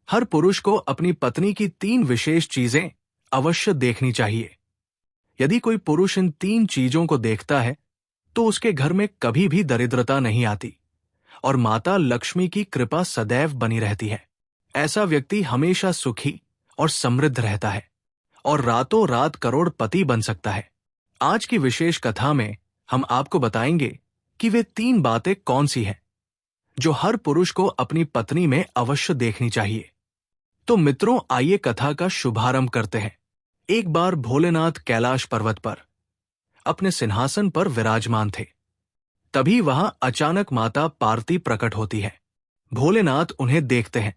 हर पुरुष को अपनी पत्नी की 3 विशेष चीजें अवश्य देखनी चाहिए। यदि कोई पुरुष इन 3 चीजों को देखता है तो उसके घर में कभी भी दरिद्रता नहीं आती और माता लक्ष्मी की कृपा सदैव बनी रहती है। ऐसा व्यक्ति हमेशा सुखी और समृद्ध रहता है और रातों रात करोड़पति बन सकता है। आज की विशेष कथा में हम आपको बताएंगे कि वे 3 बातें कौन सी हैं जो हर पुरुष को अपनी पत्नी में अवश्य देखनी चाहिए। तो मित्रों, आइए कथा का शुभारंभ करते हैं। एक बार भोलेनाथ कैलाश पर्वत पर अपने सिंहासन पर विराजमान थे। तभी वहां अचानक माता पार्वती प्रकट होती है। भोलेनाथ उन्हें देखते हैं।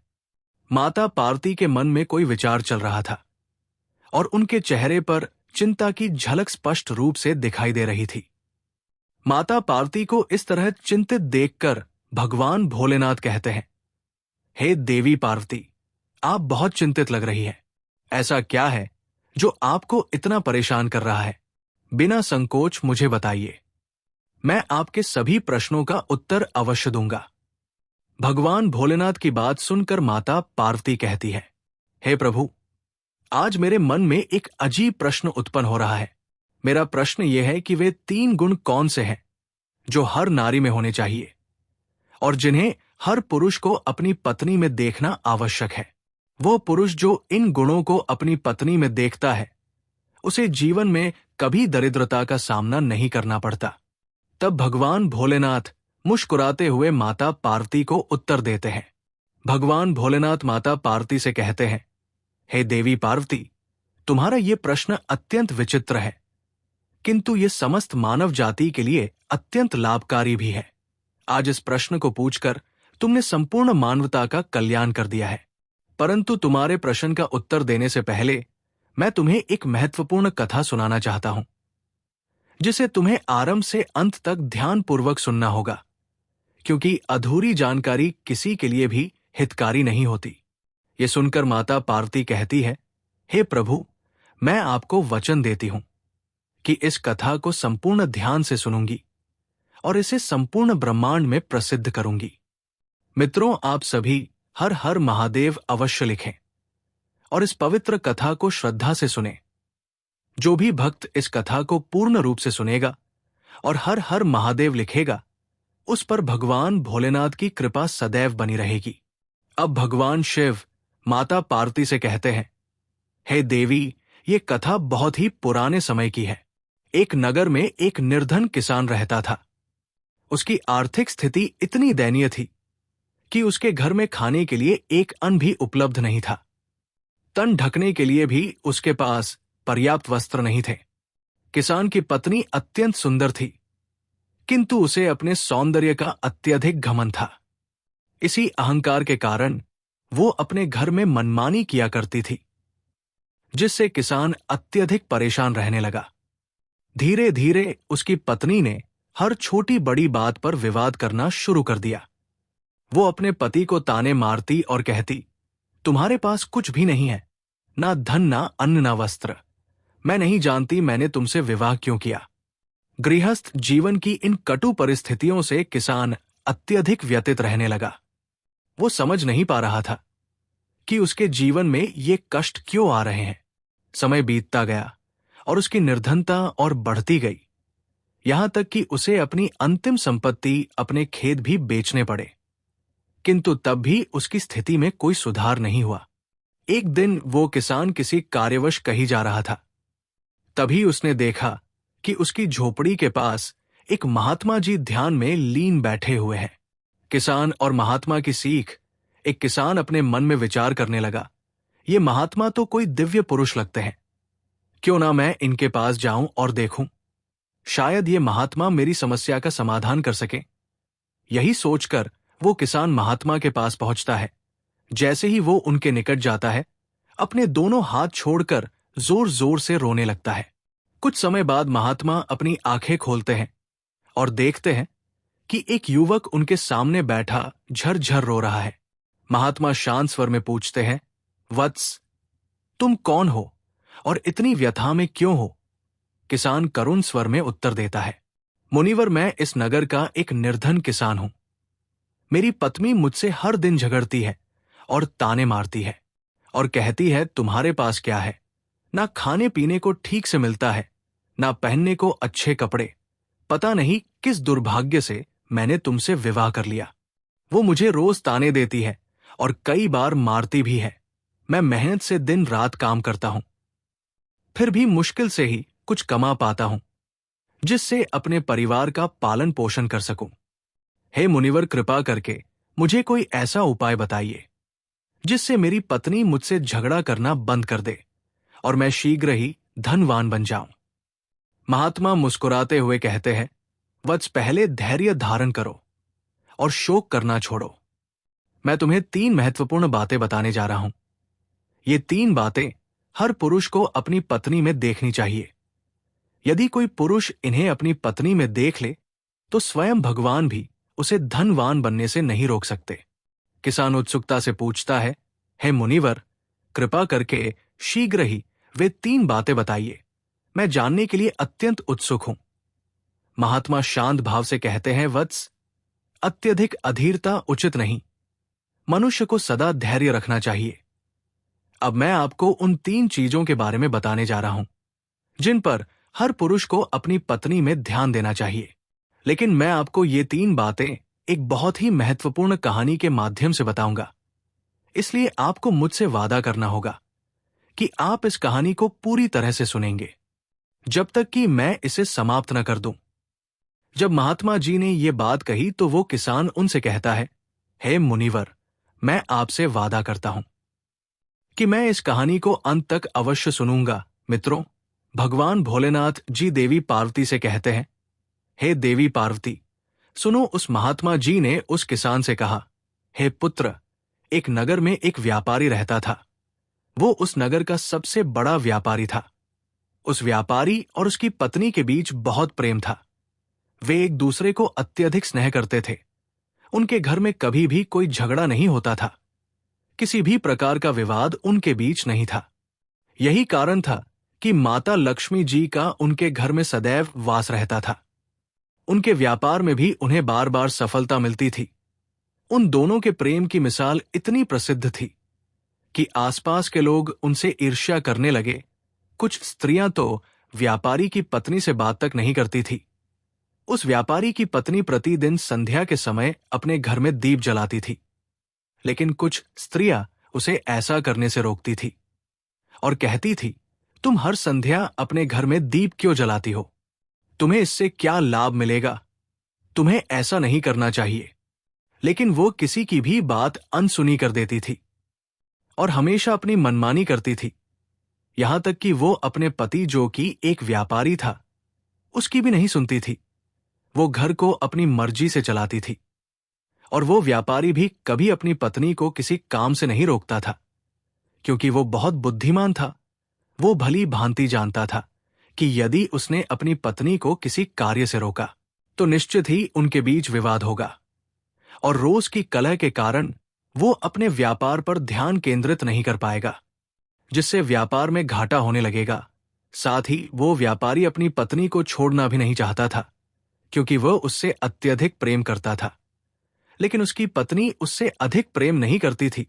माता पार्वती के मन में कोई विचार चल रहा था और उनके चेहरे पर चिंता की झलक स्पष्ट रूप से दिखाई दे रही थी। माता पार्वती को इस तरह चिंतित देखकर भगवान भोलेनाथ कहते हैं, हे देवी पार्वती, आप बहुत चिंतित लग रही हैं। ऐसा क्या है जो आपको इतना परेशान कर रहा है? बिना संकोच मुझे बताइए, मैं आपके सभी प्रश्नों का उत्तर अवश्य दूंगा। भगवान भोलेनाथ की बात सुनकर माता पार्वती कहती है, हे प्रभु, आज मेरे मन में एक अजीब प्रश्न उत्पन्न हो रहा है। मेरा प्रश्न यह है कि वे 3 गुण कौन से हैं जो हर नारी में होने चाहिए और जिन्हें हर पुरुष को अपनी पत्नी में देखना आवश्यक है। वो पुरुष जो इन गुणों को अपनी पत्नी में देखता है उसे जीवन में कभी दरिद्रता का सामना नहीं करना पड़ता। तब भगवान भोलेनाथ मुस्कुराते हुए माता पार्वती को उत्तर देते हैं। भगवान भोलेनाथ माता पार्वती से कहते हैं, हे देवी पार्वती, तुम्हारा ये प्रश्न अत्यंत विचित्र है, किंतु ये समस्त मानव जाति के लिए अत्यंत लाभकारी भी है। आज इस प्रश्न को पूछकर तुमने संपूर्ण मानवता का कल्याण कर दिया है। परंतु तुम्हारे प्रश्न का उत्तर देने से पहले मैं तुम्हें एक महत्वपूर्ण कथा सुनाना चाहता हूं, जिसे तुम्हें आरंभ से अंत तक ध्यानपूर्वक सुनना होगा, क्योंकि अधूरी जानकारी किसी के लिए भी हितकारी नहीं होती। ये सुनकर माता पार्वती कहती है, हे प्रभु, मैं आपको वचन देती हूं कि इस कथा को संपूर्ण ध्यान से सुनूंगी और इसे संपूर्ण ब्रह्मांड में प्रसिद्ध करूंगी। मित्रों, आप सभी हर हर महादेव अवश्य लिखें और इस पवित्र कथा को श्रद्धा से सुनें। जो भी भक्त इस कथा को पूर्ण रूप से सुनेगा और हर हर महादेव लिखेगा, उस पर भगवान भोलेनाथ की कृपा सदैव बनी रहेगी। अब भगवान शिव माता पार्वती से कहते हैं, हे देवी, ये कथा बहुत ही पुराने समय की है। एक नगर में एक निर्धन किसान रहता था। उसकी आर्थिक स्थिति इतनी दयनीय थी कि उसके घर में खाने के लिए एक अन्न भी उपलब्ध नहीं था। तन ढकने के लिए भी उसके पास पर्याप्त वस्त्र नहीं थे। किसान की पत्नी अत्यंत सुंदर थी, किंतु उसे अपने सौंदर्य का अत्यधिक घमंड था। इसी अहंकार के कारण वो अपने घर में मनमानी किया करती थी, जिससे किसान अत्यधिक परेशान रहने लगा। धीरे धीरे उसकी पत्नी ने हर छोटी बड़ी बात पर विवाद करना शुरू कर दिया। वो अपने पति को ताने मारती और कहती, तुम्हारे पास कुछ भी नहीं है, ना धन, ना अन्न, ना वस्त्र। मैं नहीं जानती मैंने तुमसे विवाह क्यों किया। गृहस्थ जीवन की इन कटु परिस्थितियों से किसान अत्यधिक व्यथित रहने लगा। वो समझ नहीं पा रहा था कि उसके जीवन में ये कष्ट क्यों आ रहे हैं। समय बीतता गया और उसकी निर्धनता और बढ़ती गई, यहां तक कि उसे अपनी अंतिम संपत्ति, अपने खेत भी बेचने पड़े। किंतु तब भी उसकी स्थिति में कोई सुधार नहीं हुआ। एक दिन वो किसान किसी कार्यवश कहीं जा रहा था। तभी उसने देखा कि उसकी झोपड़ी के पास एक महात्मा जी ध्यान में लीन बैठे हुए हैं। किसान और महात्मा की सीख। एक किसान अपने मन में विचार करने लगा, ये महात्मा तो कोई दिव्य पुरुष लगते हैं, क्यों ना मैं इनके पास जाऊं और देखूं, शायद ये महात्मा मेरी समस्या का समाधान कर सके। यही सोचकर वो किसान महात्मा के पास पहुंचता है। जैसे ही वो उनके निकट जाता है, अपने दोनों हाथ छोड़कर जोर जोर से रोने लगता है। कुछ समय बाद महात्मा अपनी आंखें खोलते हैं और देखते हैं कि एक युवक उनके सामने बैठा झरझर रो रहा है। महात्मा शांत स्वर में पूछते हैं, वत्स, तुम कौन हो और इतनी व्यथा में क्यों हो? किसान करुण स्वर में उत्तर देता है, मुनिवर, मैं इस नगर का एक निर्धन किसान हूं। मेरी पत्नी मुझसे हर दिन झगड़ती है और ताने मारती है और कहती है तुम्हारे पास क्या है, ना खाने पीने को ठीक से मिलता है, ना पहनने को अच्छे कपड़े, पता नहीं किस दुर्भाग्य से मैंने तुमसे विवाह कर लिया। वो मुझे रोज ताने देती है और कई बार मारती भी है। मैं मेहनत से दिन रात काम करता हूं, फिर भी मुश्किल से ही कुछ कमा पाता हूं जिससे अपने परिवार का पालन पोषण कर सकूं। हे मुनिवर, कृपा करके मुझे कोई ऐसा उपाय बताइए जिससे मेरी पत्नी मुझसे झगड़ा करना बंद कर दे और मैं शीघ्र ही धनवान बन जाऊं। महात्मा मुस्कुराते हुए कहते हैं, वत्स, पहले धैर्य धारण करो और शोक करना छोड़ो। मैं तुम्हें 3 महत्वपूर्ण बातें बताने जा रहा हूं। ये 3 बातें हर पुरुष को अपनी पत्नी में देखनी चाहिए। यदि कोई पुरुष इन्हें अपनी पत्नी में देख ले तो स्वयं भगवान भी उसे धनवान बनने से नहीं रोक सकते। किसान उत्सुकता से पूछता है, हे मुनिवर, कृपा करके शीघ्र ही वे 3 बातें बताइए, मैं जानने के लिए अत्यंत उत्सुक हूं। महात्मा शांत भाव से कहते हैं, वत्स, अत्यधिक अधीरता उचित नहीं, मनुष्य को सदा धैर्य रखना चाहिए। अब मैं आपको उन 3 चीजों के बारे में बताने जा रहा हूं जिन पर हर पुरुष को अपनी पत्नी में ध्यान देना चाहिए। लेकिन मैं आपको ये 3 बातें एक बहुत ही महत्वपूर्ण कहानी के माध्यम से बताऊंगा, इसलिए आपको मुझसे वादा करना होगा कि आप इस कहानी को पूरी तरह से सुनेंगे जब तक कि मैं इसे समाप्त न कर दूं। जब महात्मा जी ने ये बात कही तो वो किसान उनसे कहता है, हे मुनिवर, मैं आपसे वादा करता हूं कि मैं इस कहानी को अंत तक अवश्य सुनूंगा। मित्रों, भगवान भोलेनाथ जी देवी पार्वती से कहते हैं, हे देवी पार्वती, सुनो। उस महात्मा जी ने उस किसान से कहा, हे पुत्र, एक नगर में एक व्यापारी रहता था। वो उस नगर का सबसे बड़ा व्यापारी था। उस व्यापारी और उसकी पत्नी के बीच बहुत प्रेम था। वे एक दूसरे को अत्यधिक स्नेह करते थे। उनके घर में कभी भी कोई झगड़ा नहीं होता था। किसी भी प्रकार का विवाद उनके बीच नहीं था। यही कारण था कि माता लक्ष्मी जी का उनके घर में सदैव वास रहता था। उनके व्यापार में भी उन्हें बार बार सफलता मिलती थी। उन दोनों के प्रेम की मिसाल इतनी प्रसिद्ध थी कि आसपास के लोग उनसे ईर्ष्या करने लगे। कुछ स्त्रियां तो व्यापारी की पत्नी से बात तक नहीं करती थी। उस व्यापारी की पत्नी प्रतिदिन संध्या के समय अपने घर में दीप जलाती थी, लेकिन कुछ स्त्रियां उसे ऐसा करने से रोकती थी और कहती थी, तुम हर संध्या अपने घर में दीप क्यों जलाती हो? तुम्हें इससे क्या लाभ मिलेगा? तुम्हें ऐसा नहीं करना चाहिए। लेकिन वो किसी की भी बात अनसुनी कर देती थी और हमेशा अपनी मनमानी करती थी। यहां तक कि वो अपने पति, जो कि एक व्यापारी था, उसकी भी नहीं सुनती थी। वो घर को अपनी मर्जी से चलाती थी और वो व्यापारी भी कभी अपनी पत्नी को किसी काम से नहीं रोकता था, क्योंकि वो बहुत बुद्धिमान था। वो भली भांति जानता था कि यदि उसने अपनी पत्नी को किसी कार्य से रोका तो निश्चित ही उनके बीच विवाद होगा और रोज की कलह के कारण वो अपने व्यापार पर ध्यान केंद्रित नहीं कर पाएगा, जिससे व्यापार में घाटा होने लगेगा। साथ ही वो व्यापारी अपनी पत्नी को छोड़ना भी नहीं चाहता था, क्योंकि वह उससे अत्यधिक प्रेम करता था। लेकिन उसकी पत्नी उससे अधिक प्रेम नहीं करती थी,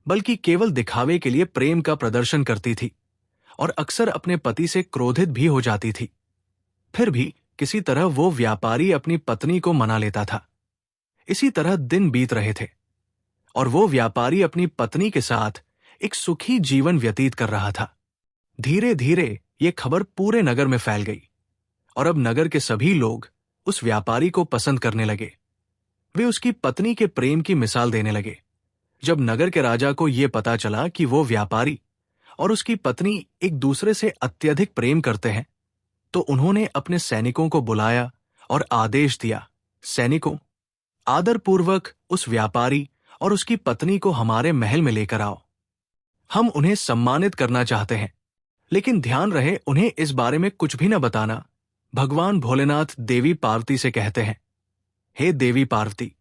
बल्कि केवल दिखावे के लिए प्रेम का प्रदर्शन करती थी और अक्सर अपने पति से क्रोधित भी हो जाती थी। फिर भी किसी तरह वो व्यापारी अपनी पत्नी को मना लेता था। इसी तरह दिन बीत रहे थे और वो व्यापारी अपनी पत्नी के साथ एक सुखी जीवन व्यतीत कर रहा था। धीरे धीरे ये खबर पूरे नगर में फैल गई और अब नगर के सभी लोग उस व्यापारी को पसंद करने लगे। वे उसकी पत्नी के प्रेम की मिसाल देने लगे। जब नगर के राजा को यह पता चला कि वो व्यापारी और उसकी पत्नी एक दूसरे से अत्यधिक प्रेम करते हैं, तो उन्होंने अपने सैनिकों को बुलाया और आदेश दिया, सैनिकों, आदरपूर्वक उस व्यापारी और उसकी पत्नी को हमारे महल में लेकर आओ। हम उन्हें सम्मानित करना चाहते हैं, लेकिन ध्यान रहे उन्हें इस बारे में कुछ भी न बताना। भगवान भोलेनाथ देवी पार्वती से कहते हैं, हे देवी पार्वती,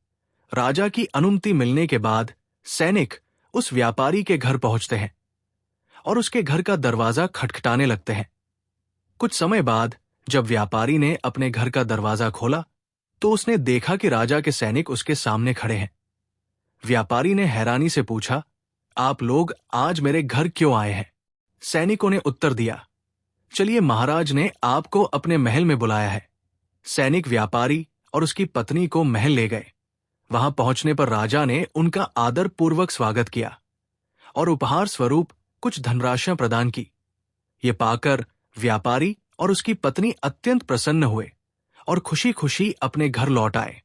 राजा की अनुमति मिलने के बाद सैनिक उस व्यापारी के घर पहुंचते हैं और उसके घर का दरवाजा खटखटाने लगते हैं। कुछ समय बाद जब व्यापारी ने अपने घर का दरवाजा खोला तो उसने देखा कि राजा के सैनिक उसके सामने खड़े हैं। व्यापारी ने हैरानी से पूछा, आप लोग आज मेरे घर क्यों आए हैं? सैनिकों ने उत्तर दिया, चलिए महाराज ने आपको अपने महल में बुलाया है। सैनिक व्यापारी और उसकी पत्नी को महल ले गए। वहां पहुंचने पर राजा ने उनका आदर पूर्वक स्वागत किया और उपहार स्वरूप कुछ धनराशियां प्रदान की। ये पाकर व्यापारी और उसकी पत्नी अत्यंत प्रसन्न हुए और खुशी खुशी अपने घर लौट आए।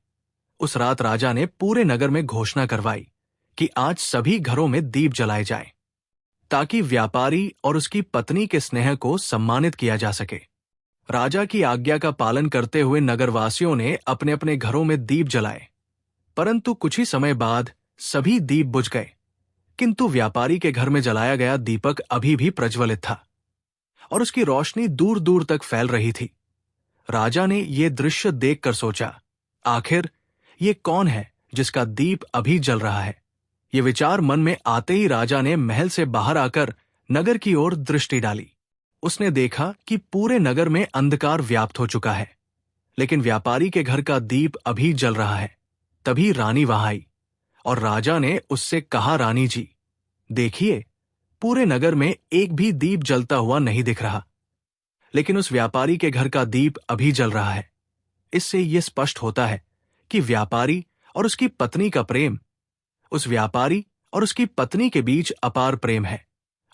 उस रात राजा ने पूरे नगर में घोषणा करवाई कि आज सभी घरों में दीप जलाए जाएं, ताकि व्यापारी और उसकी पत्नी के स्नेह को सम्मानित किया जा सके। राजा की आज्ञा का पालन करते हुए नगरवासियों ने अपने अपने घरों में दीप जलाए, परंतु कुछ ही समय बाद सभी दीप बुझ गए, किंतु व्यापारी के घर में जलाया गया दीपक अभी भी प्रज्वलित था और उसकी रोशनी दूर दूर तक फैल रही थी। राजा ने यह दृश्य देखकर सोचा, आखिर ये कौन है जिसका दीप अभी जल रहा है? ये विचार मन में आते ही राजा ने महल से बाहर आकर नगर की ओर दृष्टि डाली। उसने देखा कि पूरे नगर में अंधकार व्याप्त हो चुका है, लेकिन व्यापारी के घर का दीप अभी जल रहा है। तभी रानी वहां आई और राजा ने उससे कहा, रानी जी, देखिए, पूरे नगर में एक भी दीप जलता हुआ नहीं दिख रहा, लेकिन उस व्यापारी के घर का दीप अभी जल रहा है। इससे यह स्पष्ट होता है कि व्यापारी और उसकी पत्नी का प्रेम, उस व्यापारी और उसकी पत्नी के बीच अपार प्रेम है,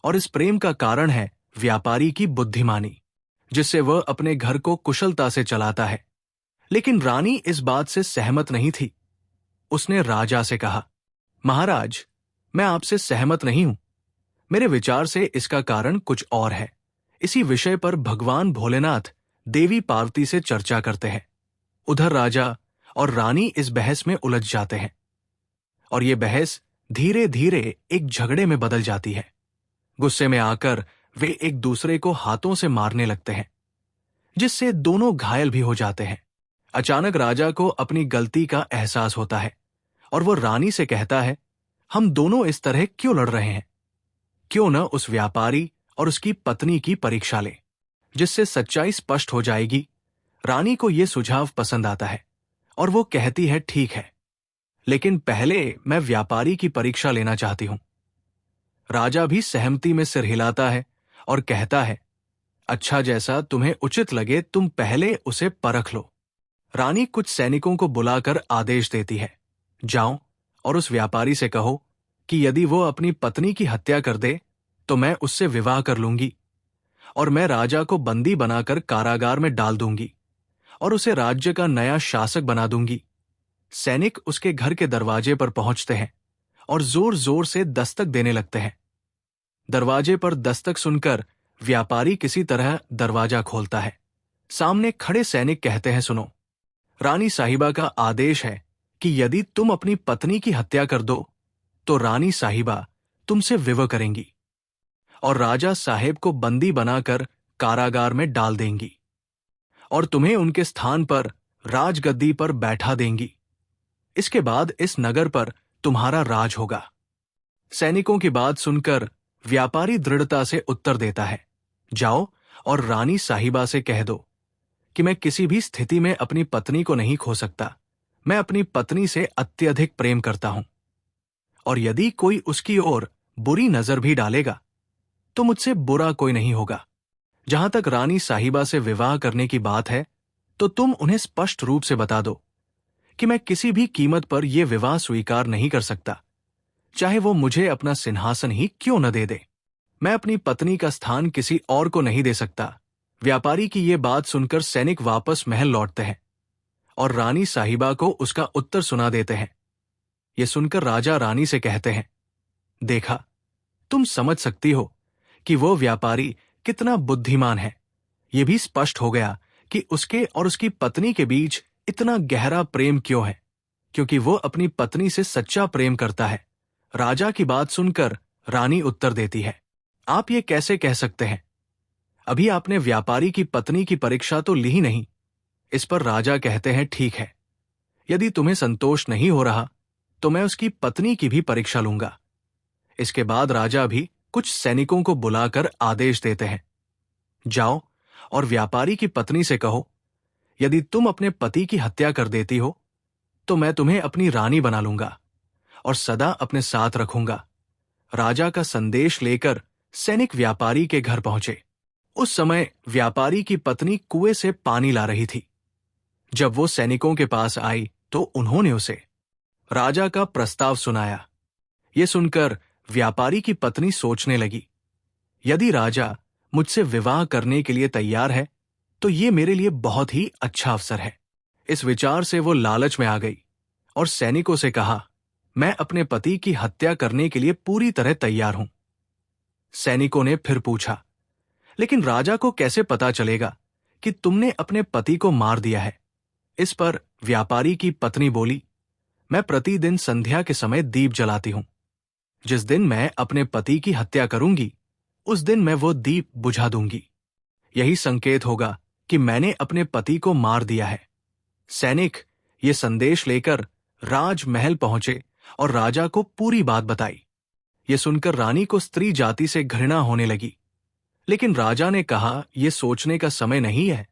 और इस प्रेम का कारण है व्यापारी की बुद्धिमानी, जिससे वह अपने घर को कुशलता से चलाता है। लेकिन रानी इस बात से सहमत नहीं थी। उसने राजा से कहा, महाराज, मैं आपसे सहमत नहीं हूं। मेरे विचार से इसका कारण कुछ और है। इसी विषय पर भगवान भोलेनाथ देवी पार्वती से चर्चा करते हैं। उधर राजा और रानी इस बहस में उलझ जाते हैं और ये बहस धीरे धीरे एक झगड़े में बदल जाती है। गुस्से में आकर वे एक दूसरे को हाथों से मारने लगते हैं, जिससे दोनों घायल भी हो जाते हैं। अचानक राजा को अपनी गलती का एहसास होता है और वो रानी से कहता है, हम दोनों इस तरह क्यों लड़ रहे हैं? क्यों न उस व्यापारी और उसकी पत्नी की परीक्षा ले, जिससे सच्चाई स्पष्ट हो जाएगी। रानी को यह सुझाव पसंद आता है और वो कहती है, ठीक है, लेकिन पहले मैं व्यापारी की परीक्षा लेना चाहती हूं। राजा भी सहमति में सिर हिलाता है और कहता है, अच्छा, जैसा तुम्हें उचित लगे, तुम पहले उसे परख लो। रानी कुछ सैनिकों को बुलाकर आदेश देती है, जाओ और उस व्यापारी से कहो कि यदि वो अपनी पत्नी की हत्या कर दे तो मैं उससे विवाह कर लूंगी और मैं राजा को बंदी बनाकर कारागार में डाल दूंगी और उसे राज्य का नया शासक बना दूंगी। सैनिक उसके घर के दरवाजे पर पहुंचते हैं और जोर जोर से दस्तक देने लगते हैं। दरवाजे पर दस्तक सुनकर व्यापारी किसी तरह दरवाजा खोलता है। सामने खड़े सैनिक कहते हैं, सुनो, रानी साहिबा का आदेश है कि यदि तुम अपनी पत्नी की हत्या कर दो तो रानी साहिबा तुमसे विवाह करेंगी और राजा साहेब को बंदी बनाकर कारागार में डाल देंगी और तुम्हें उनके स्थान पर राजगद्दी पर बैठा देंगी। इसके बाद इस नगर पर तुम्हारा राज होगा। सैनिकों की बात सुनकर व्यापारी दृढ़ता से उत्तर देता है, जाओ और रानी साहिबा से कह दो कि मैं किसी भी स्थिति में अपनी पत्नी को नहीं खो सकता। मैं अपनी पत्नी से अत्यधिक प्रेम करता हूं और यदि कोई उसकी ओर बुरी नजर भी डालेगा तो मुझसे बुरा कोई नहीं होगा। जहां तक रानी साहिबा से विवाह करने की बात है तो तुम उन्हें स्पष्ट रूप से बता दो कि मैं किसी भी कीमत पर यह विवाह स्वीकार नहीं कर सकता, चाहे वो मुझे अपना सिंहासन ही क्यों न दे दे। मैं अपनी पत्नी का स्थान किसी और को नहीं दे सकता। व्यापारी की यह बात सुनकर सैनिक वापस महल लौटते हैं और रानी साहिबा को उसका उत्तर सुना देते हैं। यह सुनकर राजा रानी से कहते हैं, देखा, तुम समझ सकती हो कि वो व्यापारी कितना बुद्धिमान है। यह भी स्पष्ट हो गया कि उसके और उसकी पत्नी के बीच इतना गहरा प्रेम क्यों है, क्योंकि वो अपनी पत्नी से सच्चा प्रेम करता है। राजा की बात सुनकर रानी उत्तर देती है, आप ये कैसे कह सकते हैं? अभी आपने व्यापारी की पत्नी की परीक्षा तो ली ही नहीं। इस पर राजा कहते हैं, ठीक है, यदि तुम्हें संतोष नहीं हो रहा तो मैं उसकी पत्नी की भी परीक्षा लूंगा। इसके बाद राजा भी कुछ सैनिकों को बुलाकर आदेश देते हैं, जाओ और व्यापारी की पत्नी से कहो, यदि तुम अपने पति की हत्या कर देती हो तो मैं तुम्हें अपनी रानी बना लूंगा और सदा अपने साथ रखूंगा। राजा का संदेश लेकर सैनिक व्यापारी के घर पहुंचे। उस समय व्यापारी की पत्नी कुएं से पानी ला रही थी। जब वो सैनिकों के पास आई तो उन्होंने उसे राजा का प्रस्ताव सुनाया। ये सुनकर व्यापारी की पत्नी सोचने लगी, यदि राजा मुझसे विवाह करने के लिए तैयार है तो ये मेरे लिए बहुत ही अच्छा अवसर है। इस विचार से वो लालच में आ गई और सैनिकों से कहा, मैं अपने पति की हत्या करने के लिए पूरी तरह तैयार हूं। सैनिकों ने फिर पूछा, लेकिन राजा को कैसे पता चलेगा कि तुमने अपने पति को मार दिया है? इस पर व्यापारी की पत्नी बोली, मैं प्रतिदिन संध्या के समय दीप जलाती हूं। जिस दिन मैं अपने पति की हत्या करूंगी उस दिन मैं वो दीप बुझा दूंगी। यही संकेत होगा कि मैंने अपने पति को मार दिया है। सैनिक ये संदेश लेकर राजमहल पहुंचे और राजा को पूरी बात बताई। ये सुनकर रानी को स्त्री जाति से घृणा होने लगी, लेकिन राजा ने कहा, यह सोचने का समय नहीं है।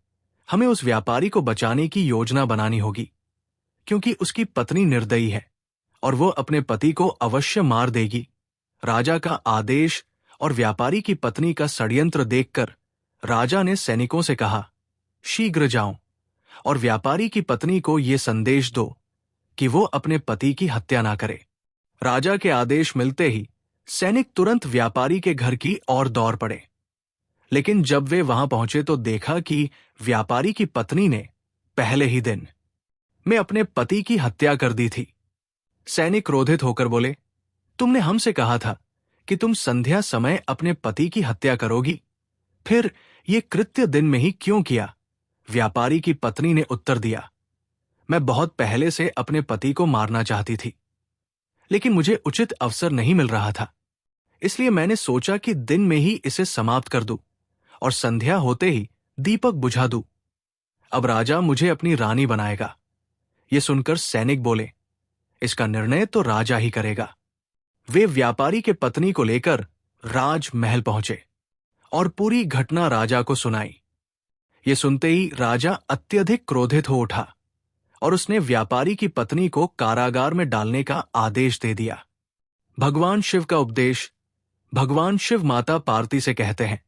हमें उस व्यापारी को बचाने की योजना बनानी होगी, क्योंकि उसकी पत्नी निर्दयी है और वो अपने पति को अवश्य मार देगी। राजा का आदेश और व्यापारी की पत्नी का षड्यंत्र देखकर राजा ने सैनिकों से कहा, शीघ्र जाओ और व्यापारी की पत्नी को यह संदेश दो कि वो अपने पति की हत्या ना करे। राजा के आदेश मिलते ही सैनिक तुरंत व्यापारी के घर की ओर दौड़ पड़े, लेकिन जब वे वहां पहुंचे तो देखा कि व्यापारी की पत्नी ने पहले ही दिन में अपने पति की हत्या कर दी थी। सैनिक क्रोधित होकर बोले, तुमने हमसे कहा था कि तुम संध्या समय अपने पति की हत्या करोगी, फिर ये कृत्य दिन में ही क्यों किया? व्यापारी की पत्नी ने उत्तर दिया, मैं बहुत पहले से अपने पति को मारना चाहती थी, लेकिन मुझे उचित अवसर नहीं मिल रहा था, इसलिए मैंने सोचा कि दिन में ही इसे समाप्त कर दूं और संध्या होते ही दीपक बुझा दूं। अब राजा मुझे अपनी रानी बनाएगा। ये सुनकर सैनिक बोले, इसका निर्णय तो राजा ही करेगा। वे व्यापारी के पत्नी को लेकर राजमहल पहुंचे और पूरी घटना राजा को सुनाई। ये सुनते ही राजा अत्यधिक क्रोधित हो उठा और उसने व्यापारी की पत्नी को कारागार में डालने का आदेश दे दिया। भगवान शिव का उपदेश। भगवान शिव माता पार्वती से कहते हैं,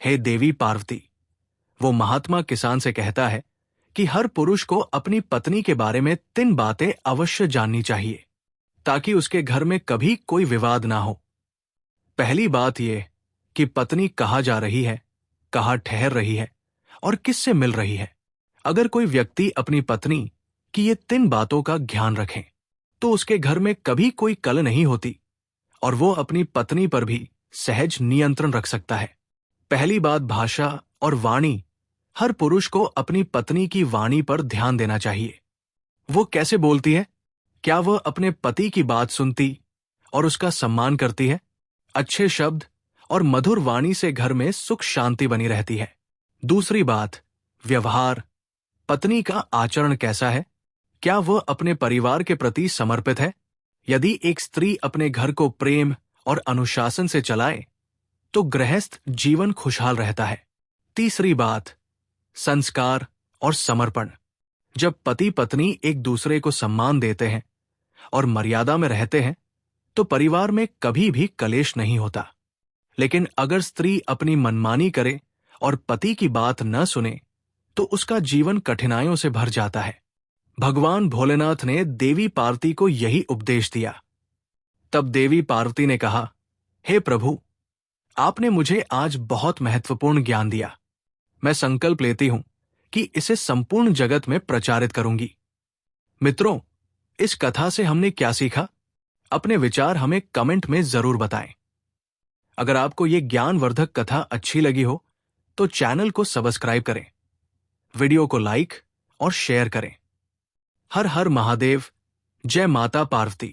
हे देवी पार्वती। वो महात्मा किसान से कहता है कि हर पुरुष को अपनी पत्नी के बारे में 3 बातें अवश्य जाननी चाहिए, ताकि उसके घर में कभी कोई विवाद ना हो। पहली बात यह कि पत्नी कहाँ जा रही है, कहाँ ठहर रही है और किससे मिल रही है। अगर कोई व्यक्ति अपनी पत्नी की ये 3 बातों का ध्यान रखे तो उसके घर में कभी कोई कलह नहीं होती और वो अपनी पत्नी पर भी सहज नियंत्रण रख सकता है। पहली बात, भाषा और वाणी। हर पुरुष को अपनी पत्नी की वाणी पर ध्यान देना चाहिए। वो कैसे बोलती है? क्या वह अपने पति की बात सुनती और उसका सम्मान करती है? अच्छे शब्द और मधुर वाणी से घर में सुख शांति बनी रहती है। दूसरी बात, व्यवहार। पत्नी का आचरण कैसा है? क्या वह अपने परिवार के प्रति समर्पित है? यदि एक स्त्री अपने घर को प्रेम और अनुशासन से चलाए तो गृहस्थ जीवन खुशहाल रहता है। तीसरी बात, संस्कार और समर्पण। जब पति पत्नी एक दूसरे को सम्मान देते हैं और मर्यादा में रहते हैं तो परिवार में कभी भी कलेश नहीं होता। लेकिन अगर स्त्री अपनी मनमानी करे और पति की बात न सुने तो उसका जीवन कठिनाइयों से भर जाता है। भगवान भोलेनाथ ने देवी पार्वती को यही उपदेश दिया। तब देवी पार्वती ने कहा, हे प्रभु, आपने मुझे आज बहुत महत्वपूर्ण ज्ञान दिया। मैं संकल्प लेती हूं कि इसे संपूर्ण जगत में प्रचारित करूंगी। मित्रों, इस कथा से हमने क्या सीखा? अपने विचार हमें कमेंट में जरूर बताएं। अगर आपको ये ज्ञानवर्धक कथा अच्छी लगी हो तो चैनल को सब्सक्राइब करें, वीडियो को लाइक और शेयर करें। हर हर महादेव। जय माता पार्वती।